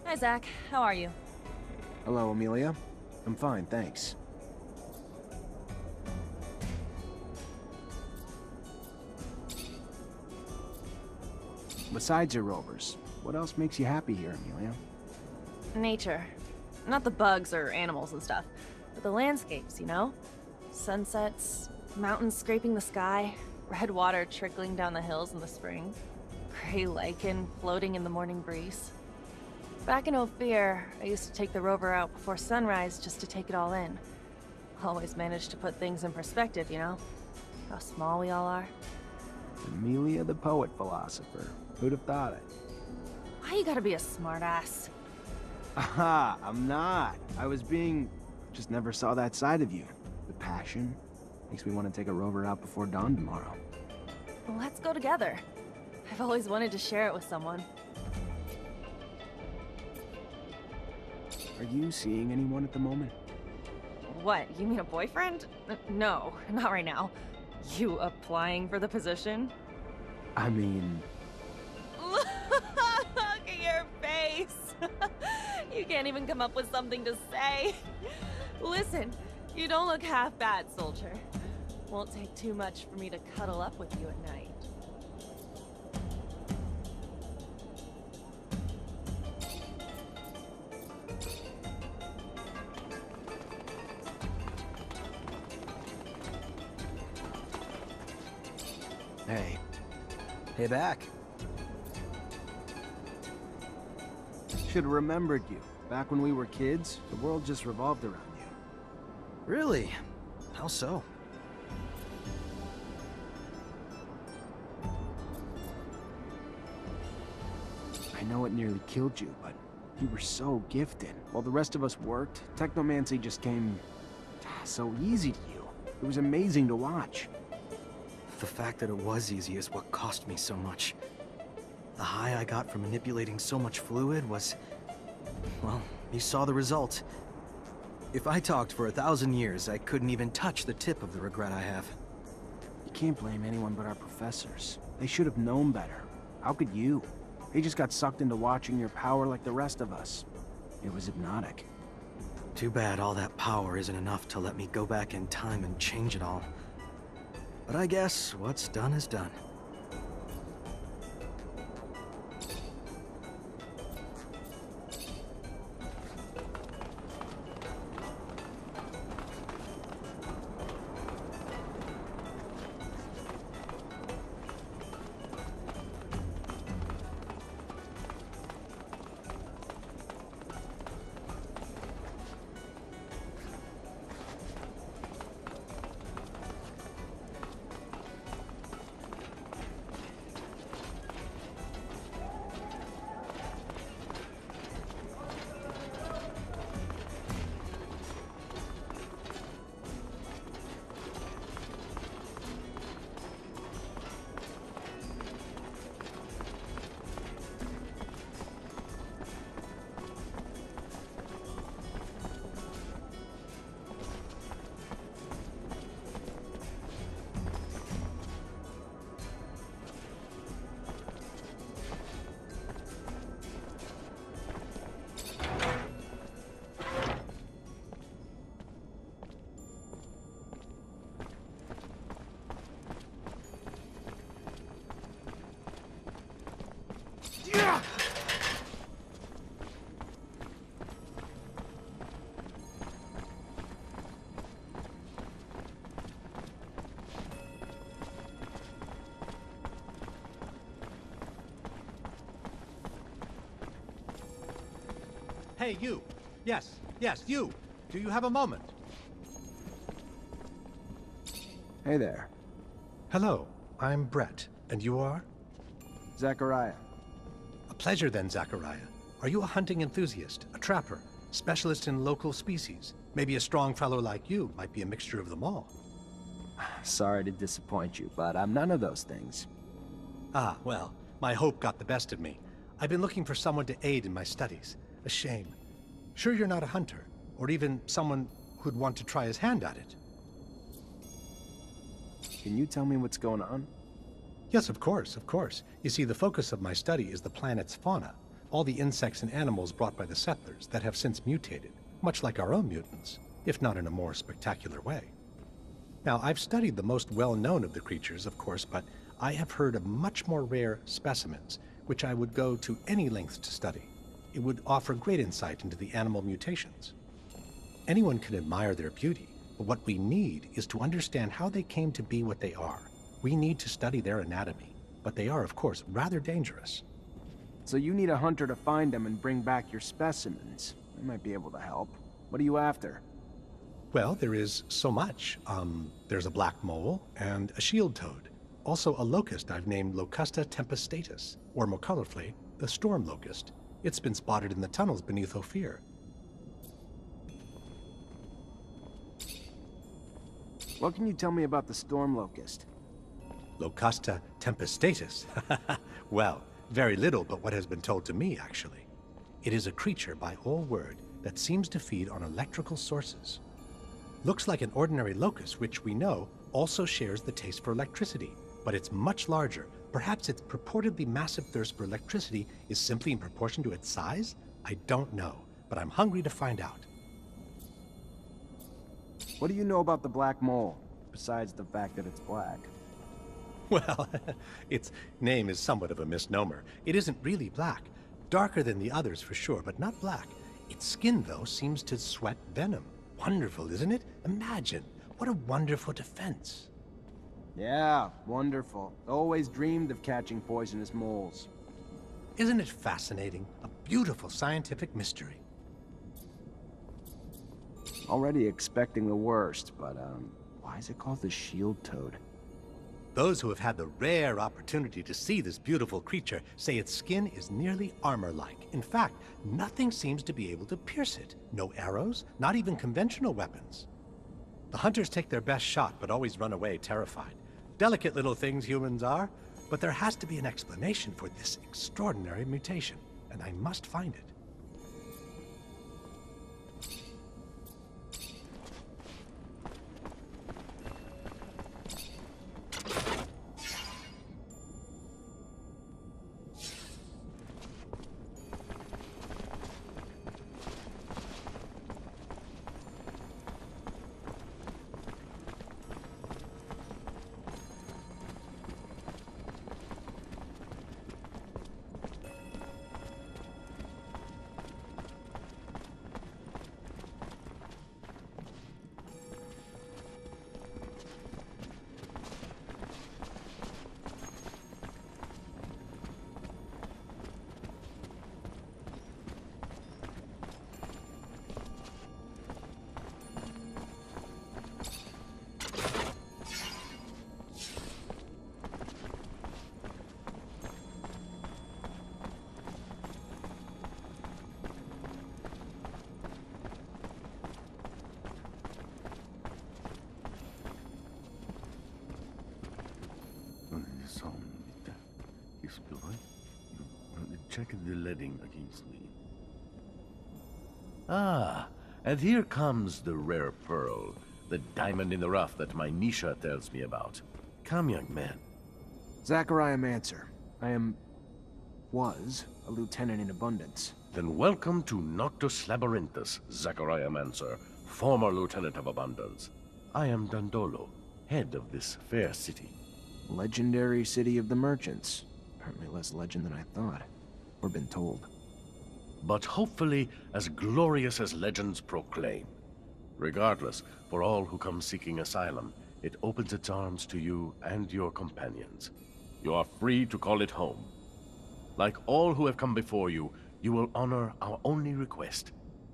Hi, Zach. How are you? Hello, Amelia. I'm fine, thanks. Besides your rovers, what else makes you happy here, Amelia? Nature. Not the bugs or animals and stuff, but the landscapes, you know? Sunsets, mountains scraping the sky, red water trickling down the hills in the spring, gray lichen floating in the morning breeze. Back in Ophir, I used to take the rover out before sunrise just to take it all in. Always managed to put things in perspective, you know? How small we all are. Amelia the poet philosopher. Who'd have thought it? Why you gotta be a smartass? Aha, I'm not. Just never saw that side of you. The passion. Makes me want to take a rover out before dawn tomorrow. Well, let's go together. I've always wanted to share it with someone. Are you seeing anyone at the moment? What, you mean a boyfriend? No, not right now. You applying for the position? I mean... Look at your face! You can't even come up with something to say. Listen, you don't look half bad, soldier. Won't take too much for me to cuddle up with you at night. Hey. Hey, back. Should've remembered you. Back when we were kids, the world just revolved around you. Really? How so? I know it nearly killed you, but you were so gifted. While the rest of us worked, Technomancer just came so easy to you. It was amazing to watch. The fact that it was easy is what cost me so much. The high I got from manipulating so much fluid was... well, you saw the result. If I talked for 1,000 years, I couldn't even touch the tip of the regret I have. You can't blame anyone but our professors. They should have known better. How could you? They just got sucked into watching your power like the rest of us. It was hypnotic. Too bad all that power isn't enough to let me go back in time and change it all. But I guess what's done is done. Hey, you! Yes, you! Do you have a moment? Hey there. Hello, I'm Brett, and you are? Zachariah. A pleasure then, Zachariah. Are you a hunting enthusiast, a trapper, specialist in local species? Maybe a strong fellow like you might be a mixture of them all. Sorry to disappoint you, but I'm none of those things. Ah, well, my hope got the best of me. I've been looking for someone to aid in my studies. A shame. Sure you're not a hunter, or even someone who'd want to try his hand at it? Can you tell me what's going on? Yes, of course, of course. You see, the focus of my study is the planet's fauna. all the insects and animals brought by the settlers that have since mutated, much like our own mutants, if not in a more spectacular way. Now, I've studied the most well-known of the creatures, of course, but I have heard of much more rare specimens, which I would go to any lengths to study. It would offer great insight into the animal mutations. Anyone can admire their beauty, but what we need is to understand how they came to be what they are. We need to study their anatomy, but they are, of course, rather dangerous. So you need a hunter to find them and bring back your specimens. I might be able to help. What are you after? Well, there is so much. There's a black mole and a shield toad. Also a locust I've named Locusta tempestatus, or more colorfully, the storm locust. It's been spotted in the tunnels beneath Ophir. What can you tell me about the storm locust? Locusta tempestatus? Well, very little but what has been told to me, actually. It is a creature, by all word, that seems to feed on electrical sources. Looks like an ordinary locust, which we know also shares the taste for electricity, but it's much larger. Perhaps its purportedly massive thirst for electricity is simply in proportion to its size? I don't know, but I'm hungry to find out. What do you know about the black mole, besides the fact that it's black? Well, its name is somewhat of a misnomer. It isn't really black. Darker than the others for sure, but not black. Its skin, though, seems to sweat venom. Wonderful, isn't it? Imagine. What a wonderful defense. Yeah, wonderful. Always dreamed of catching poisonous moles. Isn't it fascinating? A beautiful scientific mystery. Already expecting the worst, but, why is it called the shield toad? Those who have had the rare opportunity to see this beautiful creature say its skin is nearly armor-like. In fact, nothing seems to be able to pierce it. No arrows, not even conventional weapons. The hunters take their best shot, but always run away terrified. Delicate little things humans are, but there has to be an explanation for this extraordinary mutation, and I must find it. Check the leading against me. Ah, and here comes the rare pearl, the diamond in the rough that my Nisha tells me about. Come, young man. Technomancer. Was a lieutenant in Abundance. Then welcome to Noctis Labyrinthus, Technomancer, former lieutenant of Abundance. I am Dandolo, head of this fair city. Legendary city of the merchants. Apparently less legend than I thought. Or been told. But hopefully as glorious as legends proclaim. Regardless, for all who come seeking asylum, it opens its arms to you and your companions. You are free to call it home. Like all who have come before you, you will honor our only request,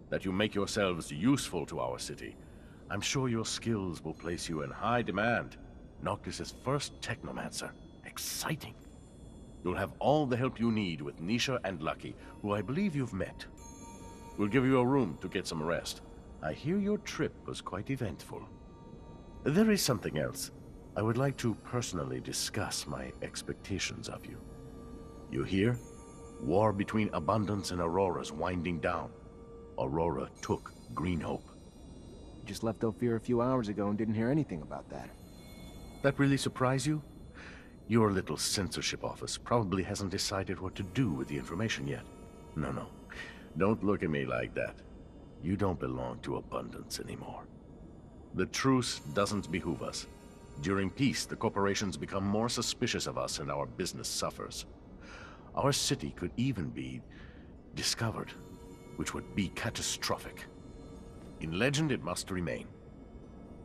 that you make yourselves useful to our city. I'm sure your skills will place you in high demand. Noctis' first Technomancer. Exciting. You'll have all the help you need with Nisha and Lucky, who I believe you've met. We'll give you a room to get some rest. I hear your trip was quite eventful. There is something else. I would like to personally discuss my expectations of you. You hear? War between Abundance and Aurora's winding down. Aurora took Green Hope. You just left Ophir a few hours ago and didn't hear anything about that. That really surprise you? Your little censorship office probably hasn't decided what to do with the information yet. No, no. Don't look at me like that. You don't belong to Abundance anymore. The truce doesn't behoove us. During peace, the corporations become more suspicious of us and our business suffers. Our city could even be discovered, which would be catastrophic. In legend, it must remain.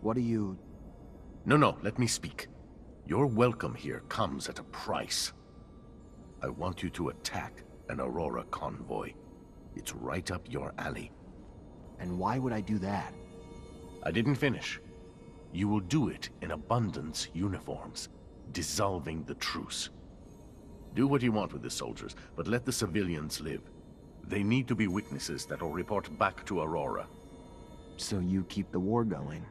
What do you... No, let me speak. Your welcome here comes at a price. I want you to attack an Aurora convoy. It's right up your alley. And why would I do that? I didn't finish. You will do it in Abundance uniforms, dissolving the truce. Do what you want with the soldiers, but let the civilians live. They need to be witnesses that will report back to Aurora. So you keep the war going?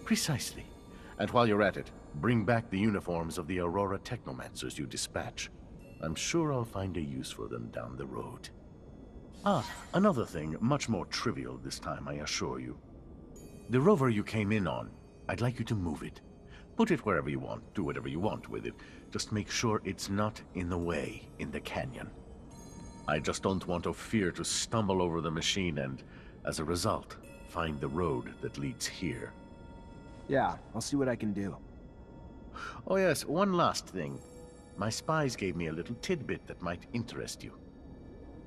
Precisely. And while you're at it, bring back the uniforms of the Aurora Technomancers you dispatch. I'm sure I'll find a use for them down the road. Ah, another thing, much more trivial this time, I assure you. The rover you came in on, I'd like you to move it. Put it wherever you want, do whatever you want with it. Just make sure it's not in the way in the canyon. I just don't want Ophir to stumble over the machine and, as a result, find the road that leads here. Yeah, I'll see what I can do. Oh yes, one last thing. My spies gave me a little tidbit that might interest you.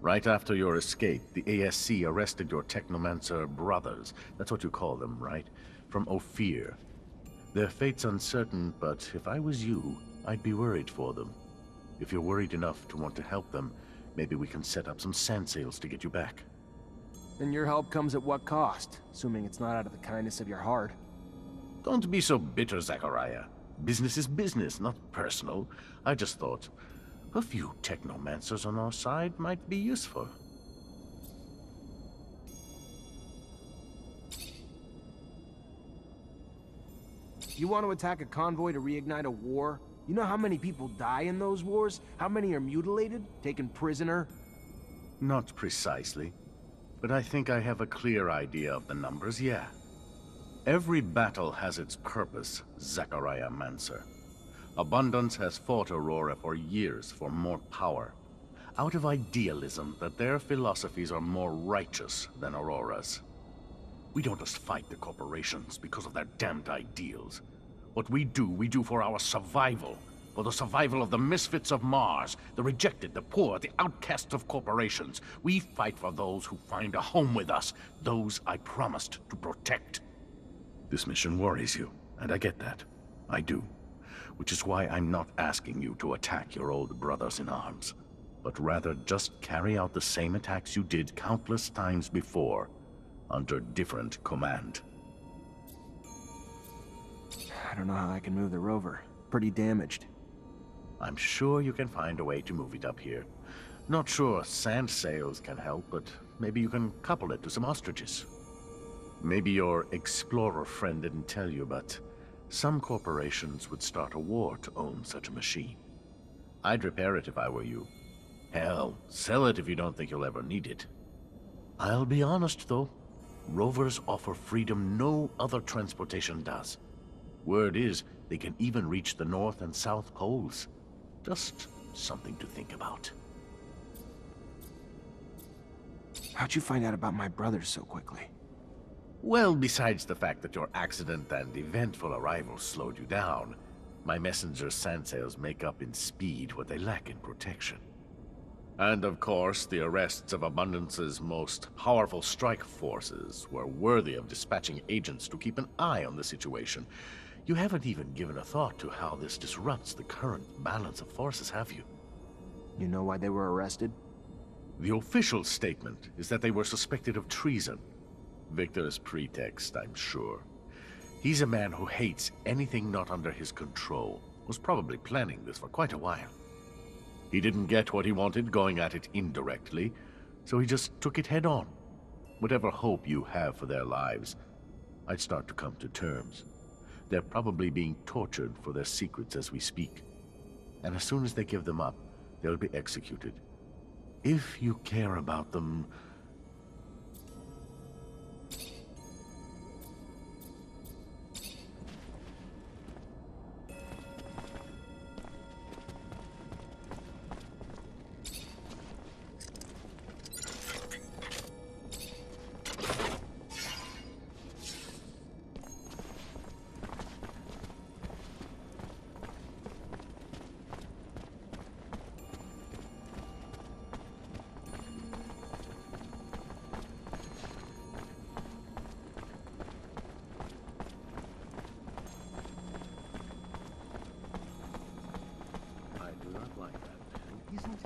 Right after your escape, the ASC arrested your Technomancer brothers. That's what you call them, right? From Ophir. Their fate's uncertain, but if I was you, I'd be worried for them. If you're worried enough to want to help them, maybe we can set up some sand sails to get you back. And your help comes at what cost? Assuming it's not out of the kindness of your heart. Don't be so bitter, Zachariah. Business is business, not personal. I just thought a few Technomancers on our side might be useful. You want to attack a convoy to reignite a war? You know how many people die in those wars? How many are mutilated? Taken prisoner? Not precisely, but I think I have a clear idea of the numbers, yeah. Every battle has its purpose, Zachariah Mancer. Abundance has fought Aurora for years for more power, out of idealism that their philosophies are more righteous than Aurora's. We don't just fight the corporations because of their damned ideals. What we do for our survival, for the survival of the misfits of Mars, the rejected, the poor, the outcasts of corporations. We fight for those who find a home with us, those I promised to protect. This mission worries you, and I get that. I do. Which is why I'm not asking you to attack your old brothers in arms, but rather just carry out the same attacks you did countless times before, under different command. I don't know how I can move the rover. Pretty damaged. I'm sure you can find a way to move it up here. Not sure sand sails can help, but maybe you can couple it to some ostriches. Maybe your explorer friend didn't tell you, but some corporations would start a war to own such a machine. I'd repair it if I were you. Hell, sell it if you don't think you'll ever need it. I'll be honest, though. Rovers offer freedom no other transportation does. Word is, they can even reach the North and South Poles. Just something to think about. How'd you find out about my brothers so quickly? Well, besides the fact that your accident and eventful arrival slowed you down, my messenger's sand sails make up in speed what they lack in protection. And of course, the arrests of Abundance's most powerful strike forces were worthy of dispatching agents to keep an eye on the situation. You haven't even given a thought to how this disrupts the current balance of forces, have you? You know why they were arrested? The official statement is that they were suspected of treason. Victor's pretext, I'm sure. He's a man who hates anything not under his control. Was probably planning this for quite a while. He didn't get what he wanted going at it indirectly, so he just took it head on. Whatever hope you have for their lives, I'd start to come to terms. They're probably being tortured for their secrets as we speak. And as soon as they give them up, they'll be executed. If you care about them...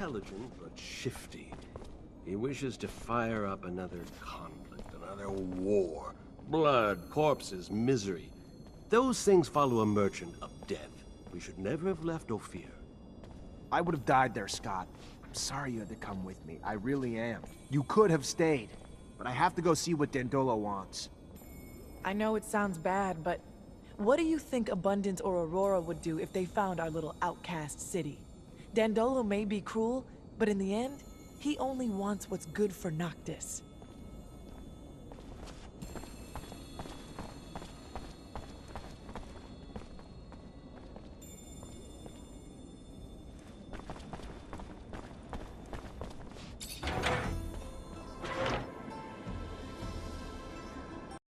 intelligent, but shifty. He wishes to fire up another conflict, another war. Blood, corpses, misery. Those things follow a merchant of death. We should never have left Ophir. I would have died there, Scott. I'm sorry you had to come with me. I really am. You could have stayed. But I have to go see what Dandolo wants. I know it sounds bad, but what do you think Abundance or Aurora would do if they found our little outcast city? Dandolo may be cruel, but in the end, he only wants what's good for Noctis.